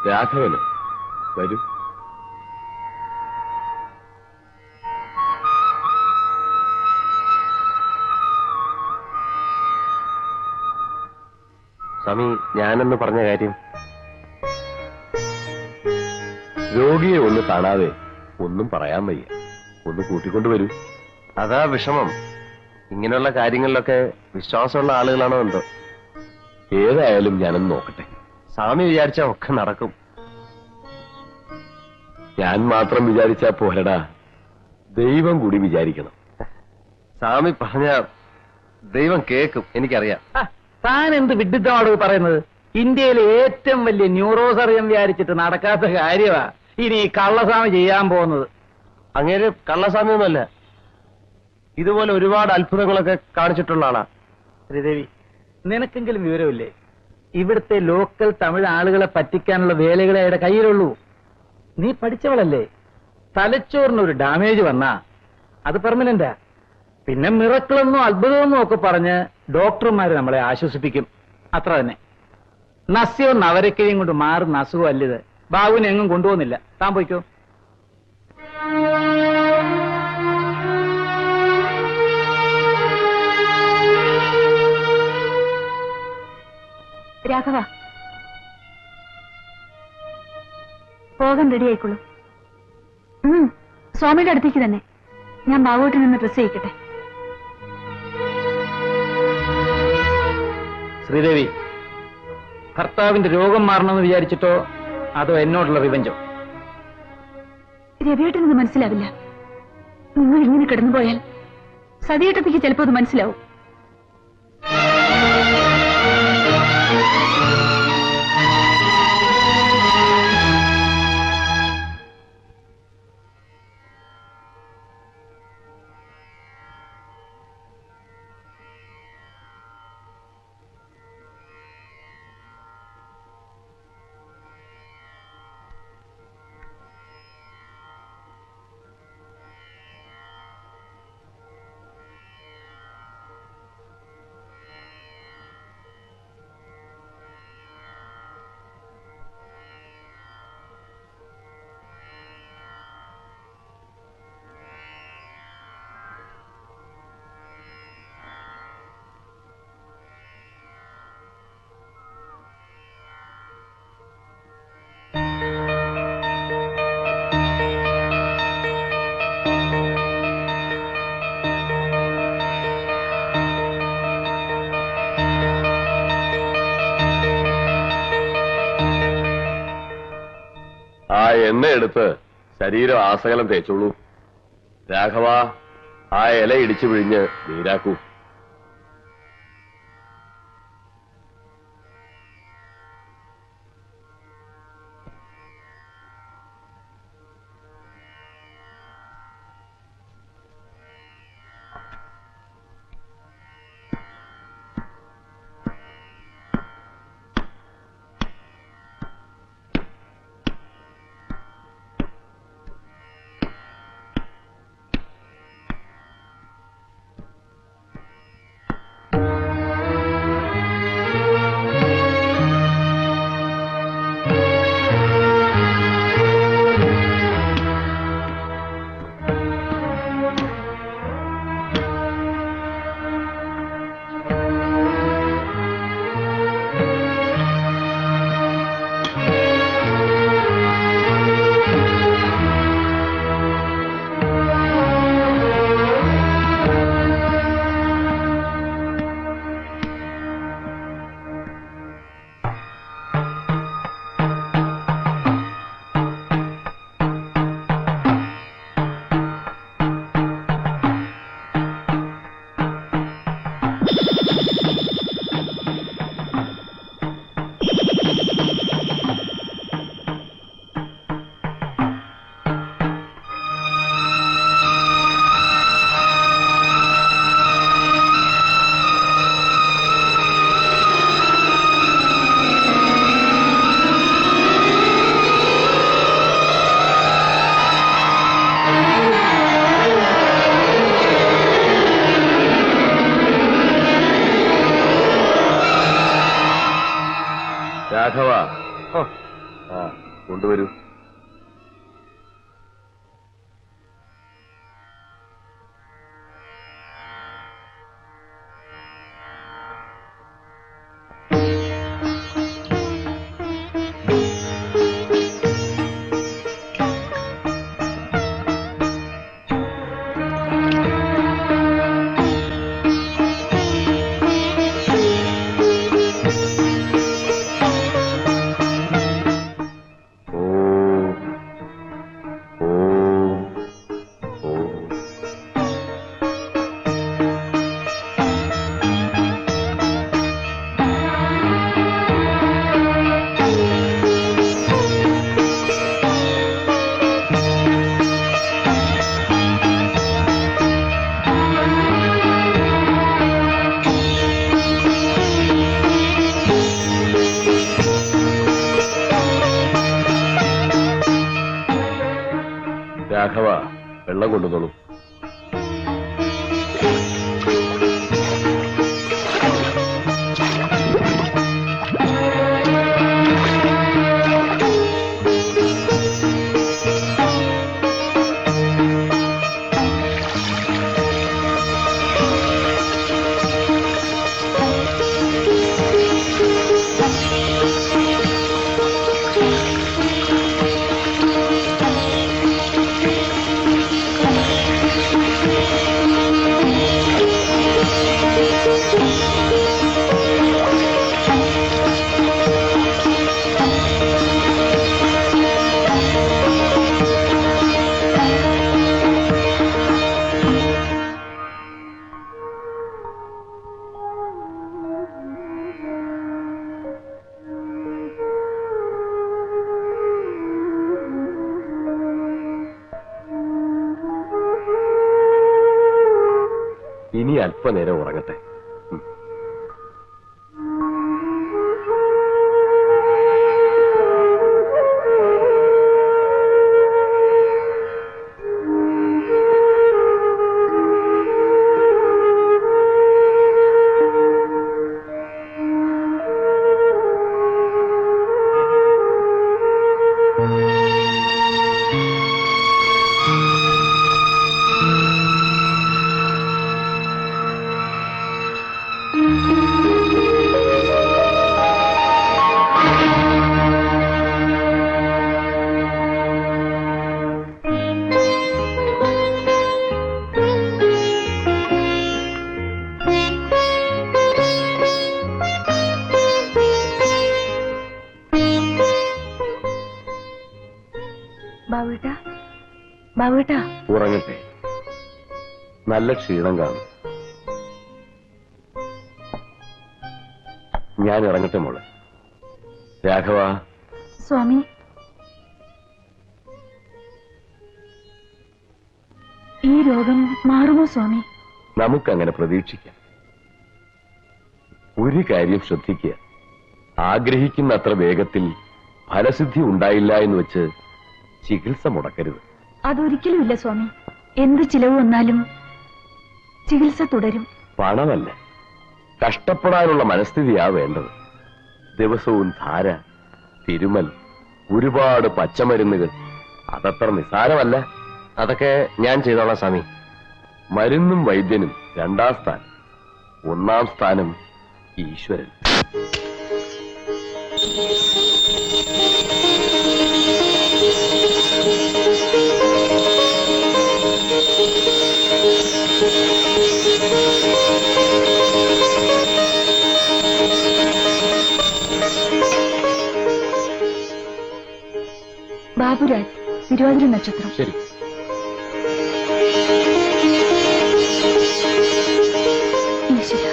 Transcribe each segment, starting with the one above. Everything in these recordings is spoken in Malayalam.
രാഘവന് വരൂ. സ്വാമി, ഞാനെന്ന് പറഞ്ഞ കാര്യം. രോഗിയെ ഒന്ന് കാണാതെ ഒന്നും പറയാൻ വയ്യ. ഒന്ന് കൂട്ടിക്കൊണ്ടുവരൂ. അതാ വിഷമം. ഇങ്ങനെയുള്ള കാര്യങ്ങളിലൊക്കെ വിശ്വാസമുള്ള ആളുകളാണോ എന്തോ. ഏതായാലും ഞാനൊന്ന് നോക്കട്ടെ. സ്വാമി വിചാരിച്ചാ ഒക്കെ നടക്കും. ഞാൻ മാത്രം വിചാരിച്ചാ പോരടാ, ദൈവം കൂടി വിചാരിക്കണം. സ്വാമി പറഞ്ഞ ദൈവം കേൾക്കും, എനിക്കറിയാം. താൻ എന്ത് വിഡിത്തമാണോ പറയുന്നത്? ഇന്ത്യയിലെ ഏറ്റവും വലിയ ന്യൂറോ സർജൻ വിചാരിച്ചിട്ട് നടക്കാത്ത കാര്യമാ ഇനി കള്ളസ്വാമി ചെയ്യാൻ പോകുന്നത്. അങ്ങേര് കള്ളസ്വാമിയൊന്നുമല്ല, ഇതുപോലെ ഒരുപാട് അത്ഭുതങ്ങളൊക്കെ കാണിച്ചിട്ടുള്ള ആളാ. ശ്രീദേവി, നിനക്കെങ്കിലും വിവരമില്ലേ? ഇവിടുത്തെ ലോക്കൽ തമിഴ് ആളുകളെ പറ്റിക്കാനുള്ള വേലകളെ അയാളുടെ കയ്യിലുള്ളൂ. നീ പഠിച്ചവളല്ലേ? തലച്ചോറിനൊരു ഡാമേജ് വന്നാ അത് പെർമനന്റാ. പിന്നെ മിറക്കിളെന്നോ അത്ഭുതമെന്നോ ഒക്കെ പറഞ്ഞ് ഡോക്ടർമാര് നമ്മളെ ആശ്വസിപ്പിക്കും, അത്ര തന്നെ. നസ്യോ നവരക്കയും കൊണ്ട് മാറുന്ന അസുഖമല്ലിത്. ബാബുവിനെ എങ്ങും കൊണ്ടുപോകുന്നില്ല. താൻ പോയിക്കോ. രാഘവ, പോകാൻ റെഡി ആയിക്കോളൂ. സ്വാമിയുടെ അടുത്തേക്ക് തന്നെ. ഞാൻ ബാബുവിട്ട് നിന്ന് ഡ്രസ് ചെയ്യിക്കട്ടെ. ശ്രീദേവി, ഭർത്താവിന്റെ രോഗം മാറണമെന്ന് വിചാരിച്ചിട്ടോ അതോ എന്നോടുള്ള റിവെഞ്ചോ? രവിയേട്ടനത് മനസ്സിലാവില്ല. നിങ്ങൾ ഇങ്ങനെ കിടന്നുപോയാൽ സതിയേട്ടത്തേക്ക് ചിലപ്പോ അത് മനസ്സിലാവും. ആ എണ്ണ എടുത്ത് ശരീരം ആസകലം തേച്ചോളൂ. രാഘവ, ആ ഇല ഇടിച്ചു പിഴിഞ്ഞ് നീരാക്കൂ. കൊണ്ടുവരൂ. രാഘവ, വെള്ളം കൊണ്ടുവന്നോളൂ. ഇനി അല്പനേരം ഉറങ്ങട്ടെ. ബാബുട്ടാ, ഉറങ്ങട്ടെ. നല്ല ക്ഷീണം കാണും. ഞാൻ ഇറങ്ങട്ടെ മോളെ. രാഘവ. സ്വാമി, ഈ രോഗം മാറുമോ സ്വാമി? നമുക്കങ്ങനെ പ്രതീക്ഷിക്കാം. ഒരു കാര്യം ശ്രദ്ധിക്കുക, ആഗ്രഹിക്കുന്ന അത്ര വേഗത്തിൽ ഫലസിദ്ധി ഉണ്ടായില്ല എന്ന് വെച്ച് ചികിത്സ മുടക്കരുത്. അതൊരിക്കലും ഇല്ല സ്വാമി. എന്ത് ചിലവ് വന്നാലും ചികിത്സ തുടരും. പണമല്ല, കഷ്ടപ്പെടാനുള്ള മനസ്ഥിതിയാ വേണ്ടത്. ദിവസവും ധാര, തിരുമൽ, ഒരുപാട് പച്ചമരുന്നുകൾ, അതത്ര നിസാരമല്ല. അതൊക്കെ ഞാൻ ചെയ്തോളാം സ്വാമി. മരുന്നും വൈദ്യനും രണ്ടാം സ്ഥാനം, ഒന്നാം സ്ഥാനം ഈശ്വരൻ. ബാബുരാജ്, തിരുവാതിര നക്ഷത്രം. ശരി. ഈശ്വര,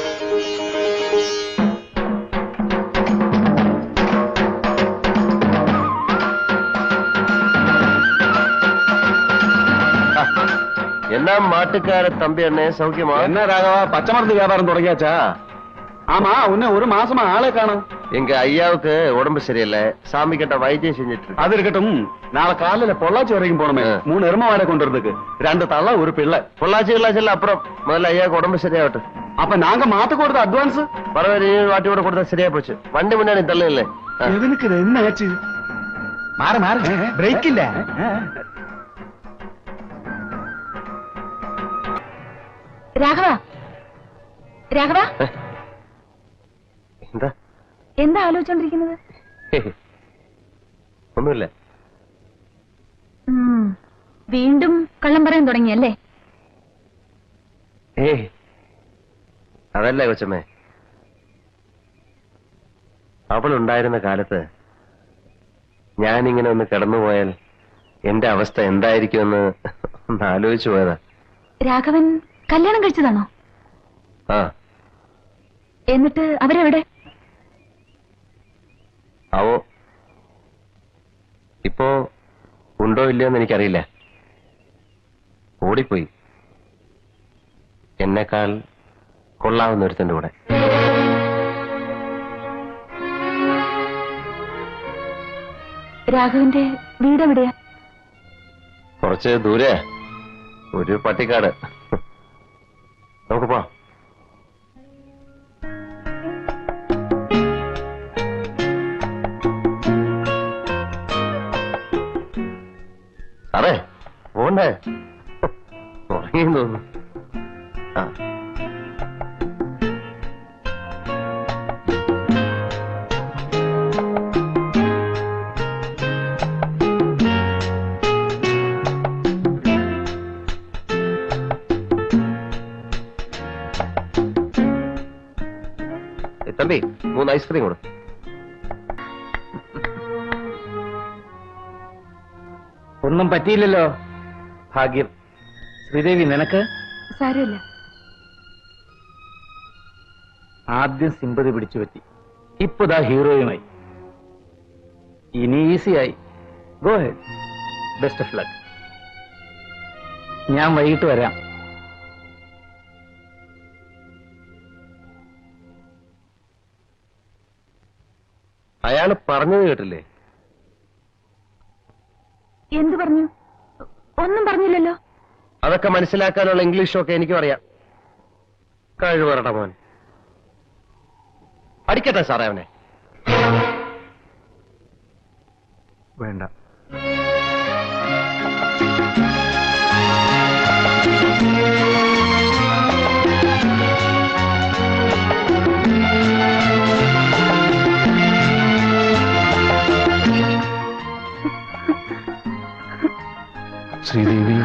എന്നാ മാട്ടുകാര തമ്പി എണ്ണ സൗഖ്യമാ? എന്നാ രാഘവ, പച്ചമരുന്ന് വ്യാപാരം തുടങ്ങിയാച്ചാ? ஆமா, உன்ன ஒரு மாசமா ஆளே காணும். எங்க ஐயாவுக்கு உடம்பு சரியில்லை, சாமி கிட்ட வைத்தியம் செஞ்சுட்டு. அது இருக்கட்டும், நாளை காலையில பொள்ளாச்சி வரைக்கும் போனோமே, 3 எருமை வாடகை கொண்டு வரதுக்கு 2 தலை ஒரு பிள்ளை. பொள்ளாச்சி கிள்ளாச்சி அப்புறம் முதல்ல ஐயாவுக்கு உடம்பு சரியாகட்டும். அப்ப நாங்க மாத்து கொடுத்த அட்வான்ஸ் பரவாயில்ல, வாட்டி கூட கொடுத்தா சரியா போச்சு. வண்டி முன்னாடி தள்ள இல்லை. எதுக்கு என்ன ஆச்சு? മാറി മാറി ബ്രേക്ക് ഇല്ല. രാഘവ, രാഘവ, എന്താ? എന്താ ആലോചിച്ചോണ്ടിരിക്കുന്നത്? ഒന്നുമില്ല. വീണ്ടും കള്ളം പറയാൻ തുടങ്ങിയല്ലേ? അതല്ലേ കൊച്ചമ്മേ, അവളുണ്ടായിരുന്ന കാലത്ത് ഞാനിങ്ങനെ ഒന്ന് കിടന്നുപോയാൽ എന്റെ അവസ്ഥ എന്തായിരിക്കുമെന്ന് ഒന്ന് ആലോചിച്ചു പോയതാ. രാഘവൻ കല്യാണം കഴിച്ചതാണോ? ആ. എന്നിട്ട് അവരെവിടെ? അവോ ഇപ്പോ ഉണ്ടോ ഇല്ലയോന്ന് എനിക്കറിയില്ല. ഓടിപ്പോയി എന്നെക്കാൾ കൊള്ളാവുന്ന ഒരുത്തന്റെ കൂടെ. രാഘവന്റെ വീട് എവിടെയാ? കുറച്ച് ദൂരെ, ഒരു പട്ടിക്കാട്. നമുക്ക് പോ. സാറേ പോണ്ടേ? ഉറങ്ങിയെന്ന് തോന്നുന്നു. ആ. തമ്പി 3 ഐസ്ക്രീം കൊടു. ഒന്നും പറ്റിയില്ലല്ലോ. ഭാഗ്യം. ശ്രീദേവി, നിനക്ക്? സാരമില്ല. ആദ്യം സിമ്പതി പിടിച്ചു പറ്റി, ഇപ്പതാ ഹീറോയുമായി. ഇനി ഈസിയായി. Go head. Best of luck. ഞാൻ വൈകിട്ട് വരാം. അയാള് പറഞ്ഞത് കേട്ടില്ലേ? എന്തു പറഞ്ഞു? ഒന്നും പറഞ്ഞില്ലല്ലോ. അതൊക്കെ മനസ്സിലാക്കാനുള്ള ഇംഗ്ലീഷൊക്കെ എനിക്കും അറിയാം. കഴിവറട മോൻ. അടിക്കട്ടെ സാറേ അവനെ? വേണ്ട. ശ്രീദേവി,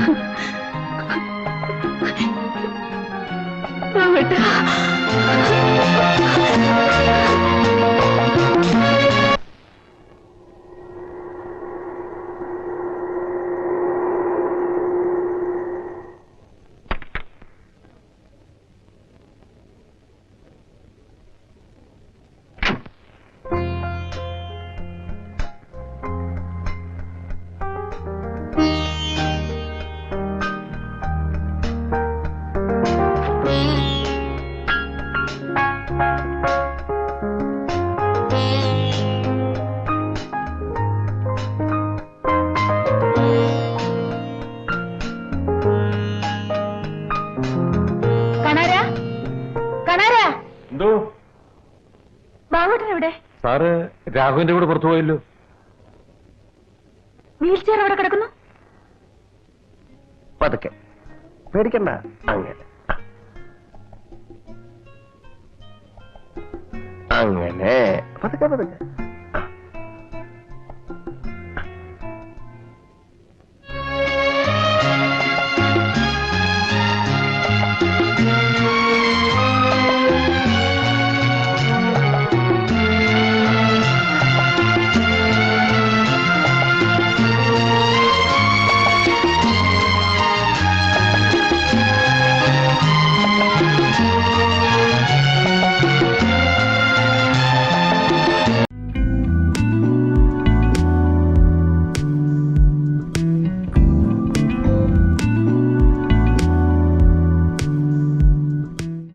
എന്തോ? ബാബുട്ടൻ എവിടെ? സാറ് രാഘവന്റെ കൂടെ പുറത്തു പോയല്ലോ. വീൽ ചെയർ അവിടെ കിടക്കുന്നു. പതുക്കെ, പേടിക്കണ്ട. അങ്ങനെ അങ്ങനെ പതുക്കെ പതുക്കെ.